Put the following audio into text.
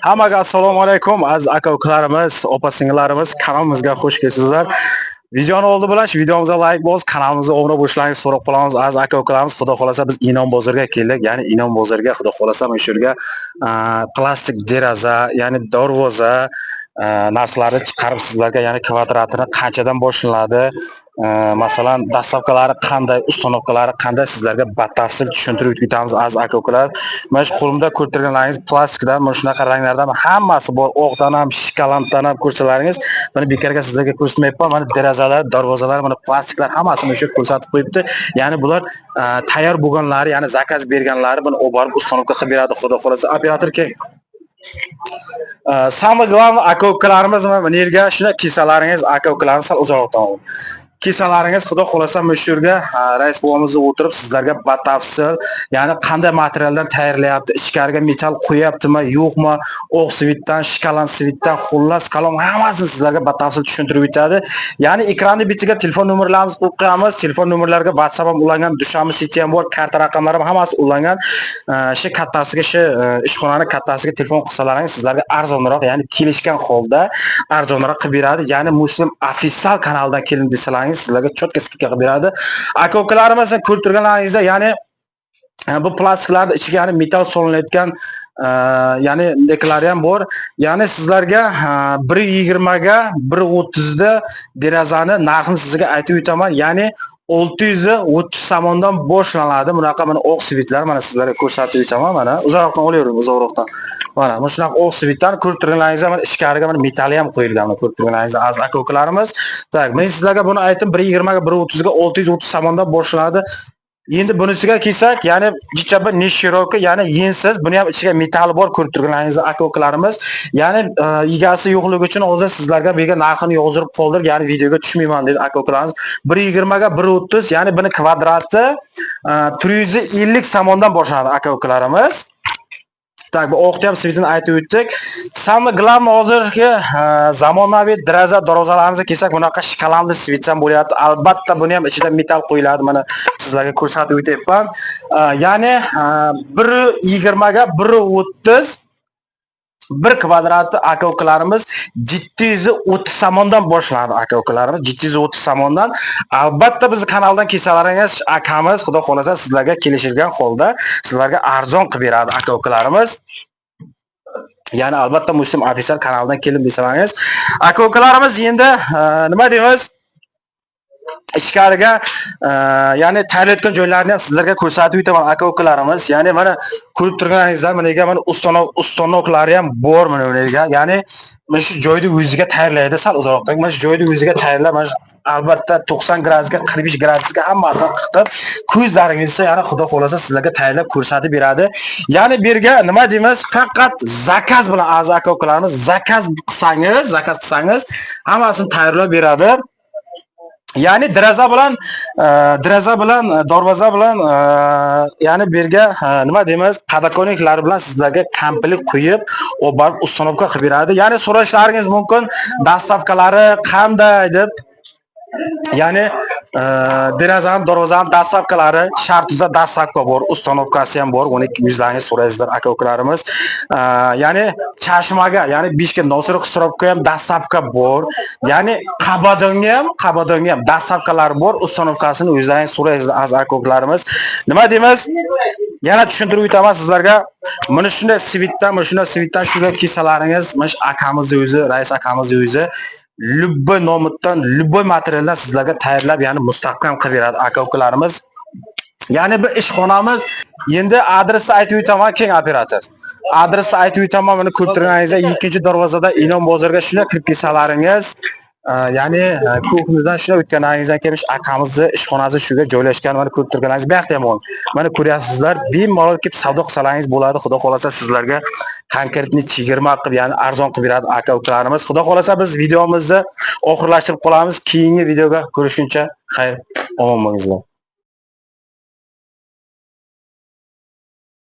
Hammaga assalomu alaykum aziz aka ukalarimiz, opa singillarimiz, kanalimizga xush kelibsizlar. Videoni oldi bilan shu videomizga like bos, kanalimizga obuna bo'lishlaringizni so'rab qolamiz aziz aka ukalarimiz. Xudo xolasa biz Inom bozorga keldik. Ya'ni Inom bozorga xudo xolasa mana shu yerga plastik deraza, ya'ni darvoza narsalarni chiqarib sizlarga, ya'ni kvadratini qanchadan boshlanadi, masalan dastavkalari qanday, uстановkalari qanday sizlarga batafsil tushuntirib o'tamiz aziz aka ukalar. Mana shu qo'limda ko'rib turganlaringiz plastikdan, mana shunaqa ranglardan hammasi bor. Oqdan ham, shikoladdan ham ko'rsalaringiz, mana bekarga sizlarga ko'rsatmayapman. Mana derazalar, darvozalar, mana plastiklar hammasini o'sha ko'rsatib qo'yibdi. Ya'ni bular tayyor bo'lganlari, ya'ni zakaz berganlari buni olib borib uстановka qilib beradi. Xudo xolasa operator keling. Самое главное aka ukalarimiz mana yerga shuna kesalaringiz aka ukalarimiz sal uzoqdan olin. Kesalaringiz xudo xolasa mana shu yerga rais bobomizga o'tirib sizlarga batafsil, ya'ni qanday materialdan tayyorlayapti, ichkariga metal qo'yaptimi, yo'qmi, oq svitdan, shikolat svitdan, xullas kalom hammasini sizlarga batafsil tushuntirib o'tadi. Ya'ni ekranni bitiga telefon nomerlarimizni qo'yib qo'yamiz. Telefon nomerlariga WhatsApp ham ulangan, dushamiz siti ham bor, karta raqamlari ham hammasi ulangan. Shu kattasiga, shu ishxonani kattasiga telefon qilsalaringiz sizlarga arzonroq, ya'ni kelishgan holda arzonroq qilib beradi. Ya'ni Muslim official kanaldan kelin desalaringiz sizlarga cho'tka skidka qilib beradi. Aka ukalarimiz ko'rib turganlaringizda, ya'ni bu plastiklarning ichiga ya'ni metal solinayotgan ya'ni deklari ham bor. Ya'ni sizlarga 1.20 ga 1.30 da derazani narxini sizga aytib o'taman. Ya'ni 630 somondan boshlanadi. Bunaqa mana oq svitlar mana sizlarga ko'rsatib o'taman. Mana uzoqroqdan olavering, uzoqroqdan. Mana shunaqa oq svitlar ko'rib turganlaringizda mana ichkariga mana metali ham qo'yilgan. Mana ko'rib turganlaringizda aziz aka ukalarimiz. Tak, men sizlarga buni aytdim, 1.20 ga 1.30 ga 630 somondan boshlanadi. Endi bunisiga kelsak, ya'ni jichaba nishiroki, ya'ni yensiz, buni ham ichiga metal bor ko'rib turganlaringizda aka ukalarimiz. Ya'ni egasi yo'qligi uchun hozir sizlarga bu yerga narxini yozib qoldirib, ya'ni videoga tushmayman dedi aka ukalarimiz. 1.20 ga 1.30, ya'ni buni kvadrati 350 somondan boshlanadi aka ukalarimiz. Tak, bu oqda ham svitini aytib o'tdik. Самое главное hozirgi zamonaviy deraza darvozalarimizga kelsak, bunaqa shikoladli svit ham bo'lyapti. Albatta buni ham ichida metal qo'yiladi. Mana sizlarga ko'rsatib o'tyapman. Ya'ni 1.20 ga 1.30 bir kvadrati aka ukalarimiz 730 somondan boshlanadi aka ukalarimiz, 730 somondan. Albatta biz kanaldan kesalaringiz akamiz xudo xolasa sizlarga kelishilgan holda sizlarga arzon qilib beradi aka ukalarimiz. Ya'ni albatta Muslim official kanaldan kelib desalaringiz aka ukalarimiz endi nima deymiz? Ichkariga ya'ni tayyorlayotgan joylarni ham sizlarga ko'rsatib o'taman aka ukalarimiz. Ya'ni mana ko'rib turganingizdek, mana yerga mana ustanoklari ham bor mana yerga. Ya'ni mana shu joyda o'ziga tayyorlaydi, sal uzoqdan. Mana shu joyda o'ziga tayyorlab, mana albatta 90 gradusga, 45 gradusga hammasini qilib, ko'zlaringizcha ya'ni xudo xolasa sizlarga tayyorlab ko'rsatib beradi. Ya'ni bu yerga nima deymiz? Faqat zakaz bilan aziz aka ukalarimiz zakaz qilsangiz hammasini tayyorlab beradi. Ya'ni deraza bilan darvoza bilan ya'ni bu yerga nima deymiz, padakoniklar bilan sizlarga komplet qo'yib, olib borib uстановка qilib beradi. Ya'ni so'rashlaringiz mumkin, dastavkalari qanday deb. Ya'ni derazani, darvozani dastavkalari shartida dastavka bor, uстановкасы ham bor. 12 yuzlaringiz so'raysizlar aka ukalarimiz. Ya'ni chashmaga, ya'ni 5 ga nosir xisrovga ham dastavka bor. Ya'ni qabadonga ham dastavkalar bor. Uстановкасini o'zlaringiz so'raysizlar aziz aka ukalarimiz. Nima deymiz? Yana tushuntirib o'taman sizlarga. Mana shunday svitdan shunday kesalaringiz, mana akamizning o'zi, rais akamizning o'zi любой nomitdan, любой materialdan sizlarga tayyorlab, ya'ni mustahkam qilib beradi aka ukalarimiz. Ya'ni bu ishxonamiz, endi adresni aytib o'taman keng operator. Adresni aytib o'taman, mana ko'rib turganingizda 2-darvozada Inom bozorga shunday kirib kelsalaringiz, ya'ni kuxnidan shunday o'tganingizdan kelib akamizning ishxonasi shuga joylashgan. Mana ko'rib turganingiz bu yoqda ham bor. Mana ko'ryapsizlar, bemalol kelib savdo qilsalaringiz bo'ladi. Xudo xolasa sizlarga konkretni chegirma qilib, ya'ni arzon qilib beradi aka ukalarimiz. Xudo xolasa biz videomizni oxirlashtirib qolamiz. Keyingi videoga ko'rishguncha xayr, omon bo'linglar.